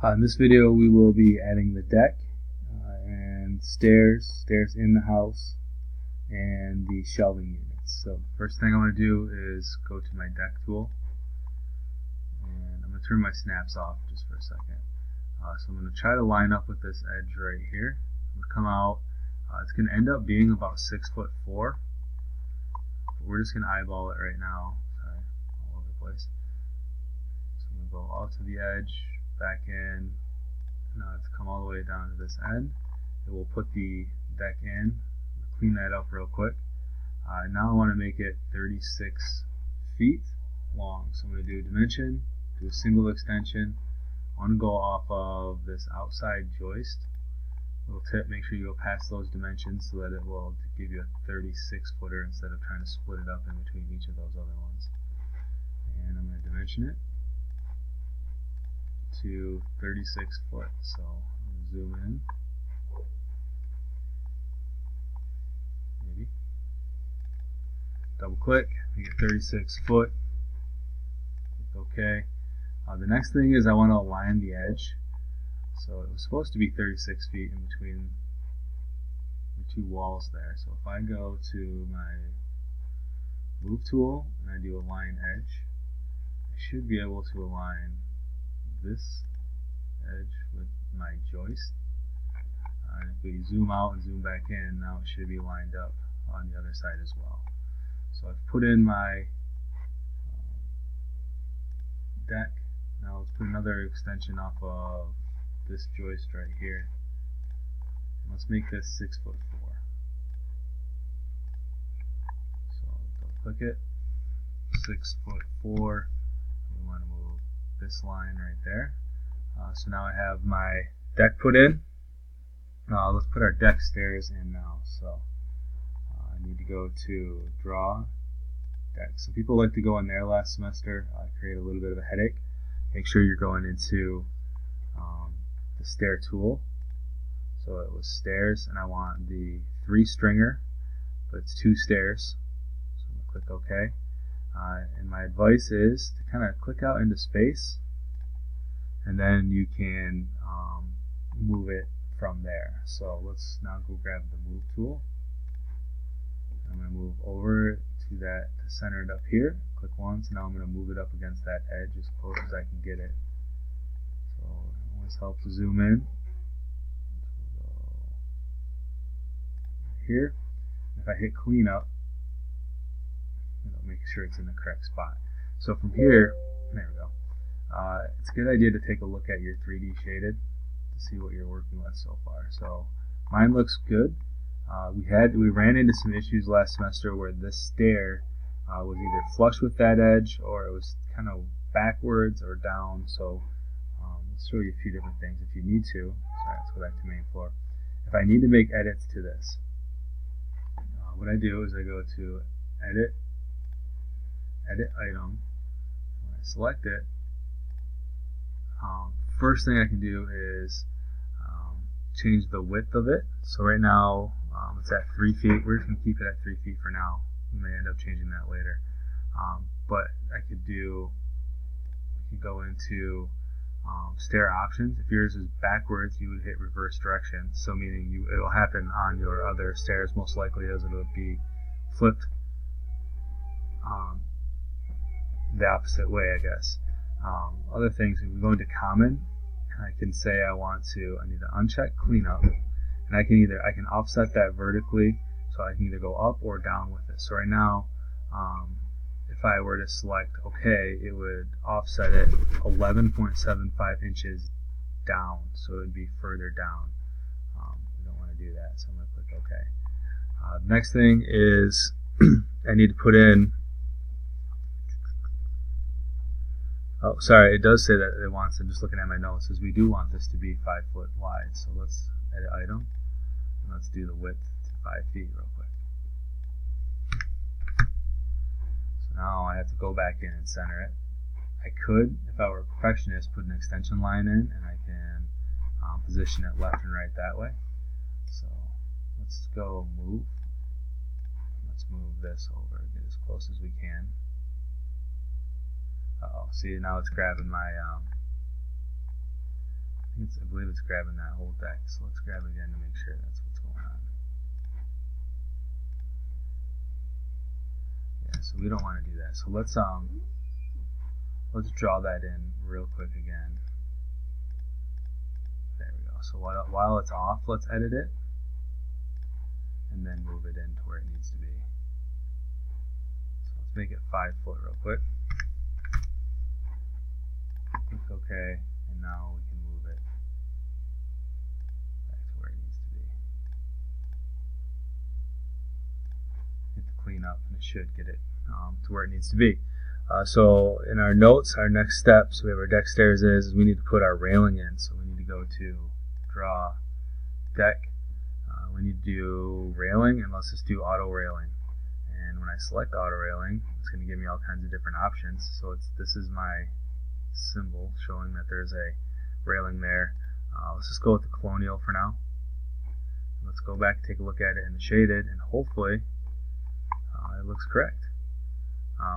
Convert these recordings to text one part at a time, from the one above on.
In this video we will be adding the deck and stairs in the house, and the shelving units. So first thing I want to do is go to my deck tool, and I'm going to turn my snaps off just for a second. So I'm going to try to line up with this edge right here. I'm going to come out. It's going to end up being about 6'4". But we're just going to eyeball it right now. Sorry, all over the place. So I'm going to go out to the edge, back in. Now I have to come all the way down to this end. It will put the deck in. Clean that up real quick. Now I want to make it 36 feet long. So I'm going to do dimension, do a single extension. I want to go off of this outside joist. Little tip, make sure you go past those dimensions so that it will give you a 36 footer instead of trying to split it up in between each of those other ones. And I'm going to dimension it to 36 foot. So I'm going to zoom in. Maybe. Double click, make it 36 foot. Click OK. The next thing is I want to align the edge. So it was supposed to be 36 feet in between the two walls there. So if I go to my move tool and I do align edge, I should be able to align this edge with my joist. And if we zoom out and zoom back in, now it should be lined up on the other side as well. So I've put in my deck. Now let's put another extension off of this joist right here. And let's make this 6'4". So double click it, 6'4". We want to move this line right there. So now I have my deck put in. Let's put our deck stairs in now. So I need to go to draw deck. Some people like to go in there last semester, create a little bit of a headache. Make sure you're going into the stair tool. So it was stairs, and I want the 3 stringer, but it's 2 stairs. So I'm going to click OK. And my advice is to kind of click out into space, and then you can move it from there. So let's now go grab the move tool. I'm going to move over to that, to center it up here. Click once. Now I'm going to move it up against that edge as close as I can get it. So it always helps to zoom in. So here, if I hit clean up, make sure it's in the correct spot. So from here, there we go. It's a good idea to take a look at your 3D shaded to see what you're working with so far. So mine looks good. We ran into some issues last semester where this stair was either flush with that edge, or it was kind of backwards or down. So let's show you a few different things if you need to. Sorry, let's go back to main floor. If I need to make edits to this, what I do is I go to edit item. When I select it, first thing I can do is change the width of it. So right now it's at 3 feet. We're just going to keep it at 3 feet for now. We may end up changing that later. But I could go into stair options. If yours is backwards, you would hit reverse direction. So meaning it'll happen on your other stairs most likely, as it'll be flipped the opposite way, I guess. Other things, if we go into common, I can say I need to uncheck cleanup, and I can offset that vertically, so I can either go up or down with it. So right now, if I were to select OK, it would offset it 11.75 inches down, so it would be further down. We don't want to do that, so I'm going to click OK. Next thing is I need to put in. Oh, sorry, it does say that it wants, I'm just looking at my notes, it says we do want this to be 5 foot wide. So let's edit item, and let's do the width to 5 feet real quick. So now I have to go back in and center it. I could, if I were a perfectionist, put an extension line in, and I can position it left and right that way. So let's go move. Let's move this over, get as close as we can. Uh-oh, see, now it's grabbing my I believe it's grabbing that whole deck, so let's grab it again to make sure that's what's going on. Yeah, so we don't want to do that. So let's draw that in real quick again. There we go. So while it's off, let's edit it and then move it into where it needs to be. So let's make it 5 foot real quick. Click OK, and now we can move it back to where it needs to be. Hit the clean up, and it should get it to where it needs to be. So in our notes, our next steps, we have our deck stairs is we need to put our railing in. So we need to go to draw deck. We need to do railing, and let's just do auto railing. And when I select auto railing, it's going to give me all kinds of different options. So this is my symbol showing that there's a railing there. Let's just go with the colonial for now. Let's go back and take a look at it in the shaded, and hopefully it looks correct.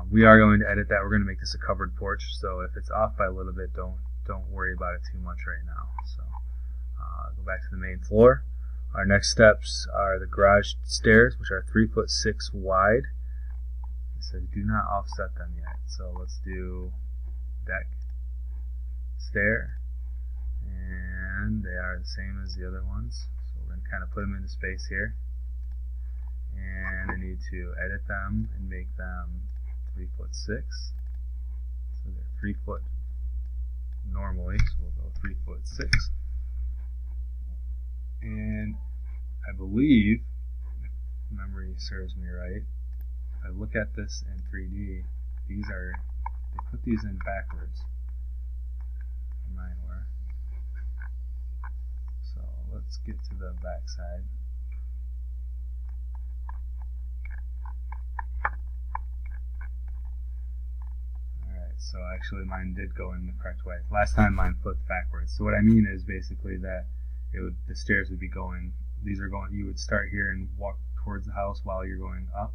We are going to edit that. We're going to make this a covered porch, so if it's off by a little bit, don't worry about it too much right now. So go back to the main floor. Our next steps are the garage stairs, which are 3'6" wide. It says do not offset them yet. So let's do deck, stair, and they are the same as the other ones. So we're going to kind of put them into space here. And I need to edit them and make them 3'6". So they're 3 foot normally, so we'll go 3'6". And I believe, if memory serves me right, if I look at this in 3D, they put these in backwards. Mine were. So let's get to the back side. So actually mine did go in the correct way. Last time mine flipped backwards. So what I mean is basically that the stairs would be going, you would start here and walk towards the house while you're going up.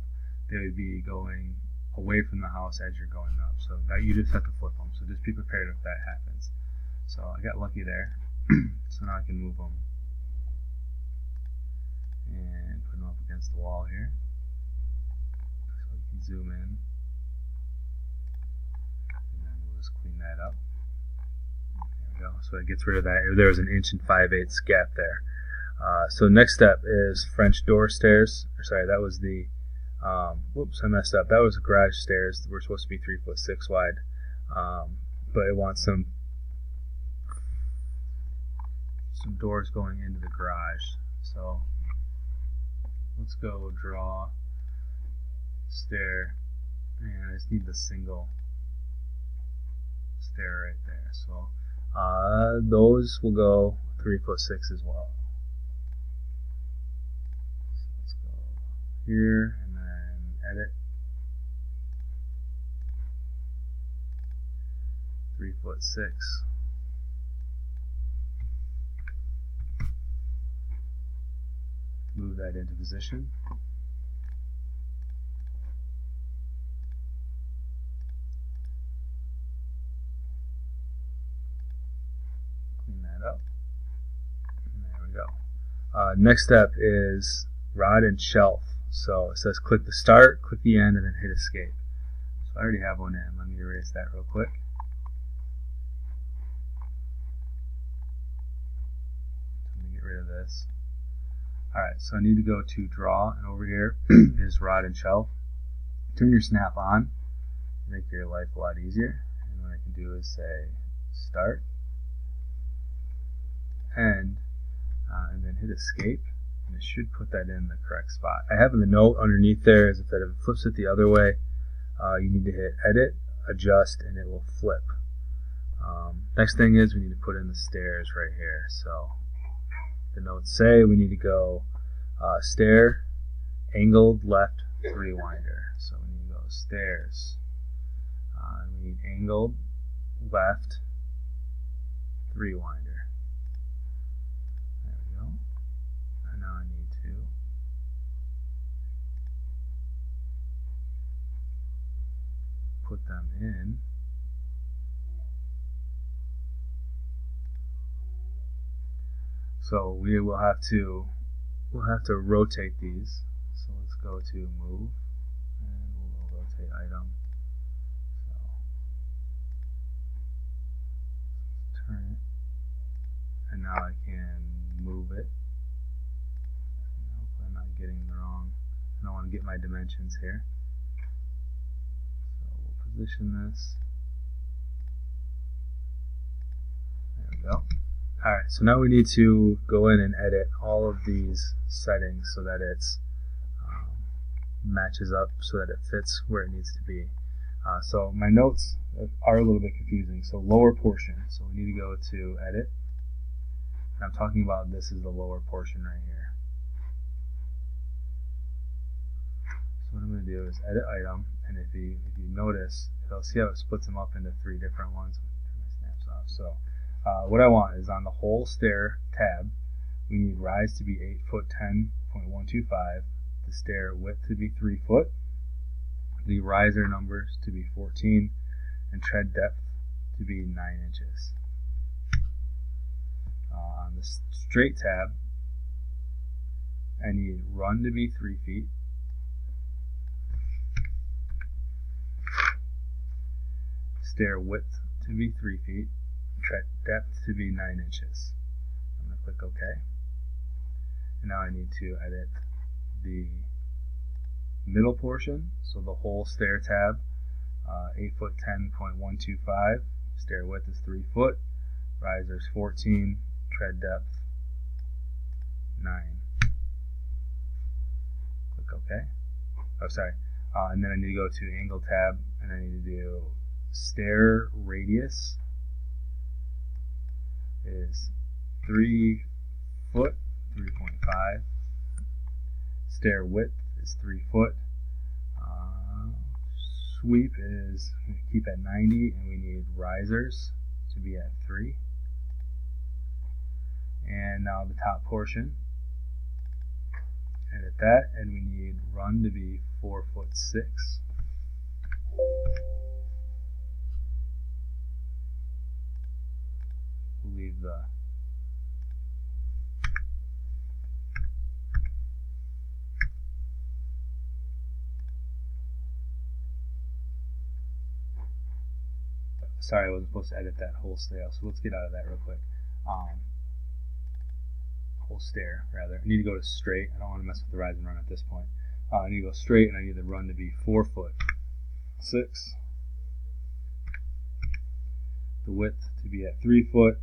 They would be going away from the house as you're going up. So that you just have to flip them. So just be prepared if that happens. So I got lucky there. So now I can move them and put them up against the wall here. So you can zoom in. Clean that up. There we go. So it gets rid of that. There was an 1 5/8" gap there. So next step is French door stairs. Sorry, that was the. Whoops, I messed up. That was the garage stairs. We're supposed to be 3'6" wide, but it wants some doors going into the garage. So let's go draw stair, and I just need the single stair right there. So those will go 3'6" as well. So let's go here and then edit 3'6". Move that into position. Up. There we go. Next step is rod and shelf. So it says click the start, click the end, and then hit escape. So I already have one in. Let me erase that real quick. Let me get rid of this. Alright, so I need to go to draw, and over here is rod and shelf. Turn your snap on, make your life a lot easier. And what I can do is say start, end, and then hit escape, and it should put that in the correct spot. I have in the note underneath there is that if it flips it the other way, you need to hit edit, adjust, and it will flip. Next thing is we need to put in the stairs right here. So the notes say we need to go stair, angled left 3-winder. So we need to go stairs. We need angled left 3-winder. Put them in. So we'll have to rotate these. So let's go to move, and we'll go rotate item. So turn it, and now I can move it. Hopefully I'm not getting the wrong. I don't want to get my dimensions here. So we'll position this. There we go. Alright, so now we need to go in and edit all of these settings so that it matches up, so that it fits where it needs to be. So my notes are a little bit confusing. So lower portion, so we need to go to edit. And I'm talking about this is the lower portion right here. So what I'm going to do is edit item, and if you notice, you'll see how it splits them up into 3 different ones. Turn my snaps off. So what I want is on the whole stair tab, we need rise to be 8 foot 10.125, the stair width to be 3 foot, the riser numbers to be 14, and tread depth to be 9 inches. On the straight tab, I need run to be 3 feet, stair width to be 3 feet, tread depth to be 9 inches. I'm going to click OK. And now I need to edit the middle portion, so the whole stair tab, 8 foot 10.125, stair width is 3 foot, risers 14, tread depth 9. Click OK. Oh, sorry. And then I need to go to angle tab, and I need to do stair radius is 3 foot, 3.5. Stair width is 3 foot. Sweep is, we keep at 90, and we need risers to be at 3. And now the top portion, edit that, and we need run to be 4 foot 6. We'll leave the sorry, I wasn't supposed to edit that whole stair, so let's get out of that real quick. Whole stair, rather. I need to go to straight. I don't want to mess with the rise and run at this point. I need to go straight, and I need the run to be 4 foot 6. The width to be at 3 foot.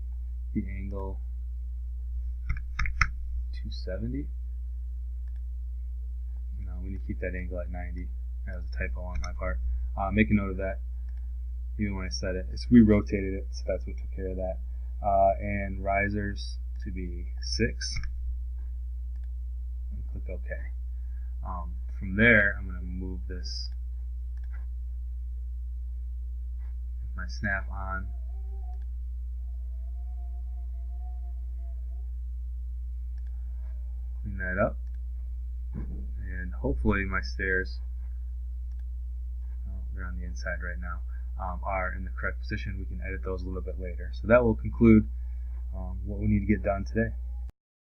The angle 270. No, we need to keep that angle at 90. That was a typo on my part. Make a note of that. Even when I said it, we rotated it, so that's what took care of that. And risers to be 6. And click OK. From there, I'm going to move this with my snap on. Clean that up, and hopefully my stairs, they're on the inside right now, are in the correct position. We can edit those a little bit later. So that will conclude what we need to get done today.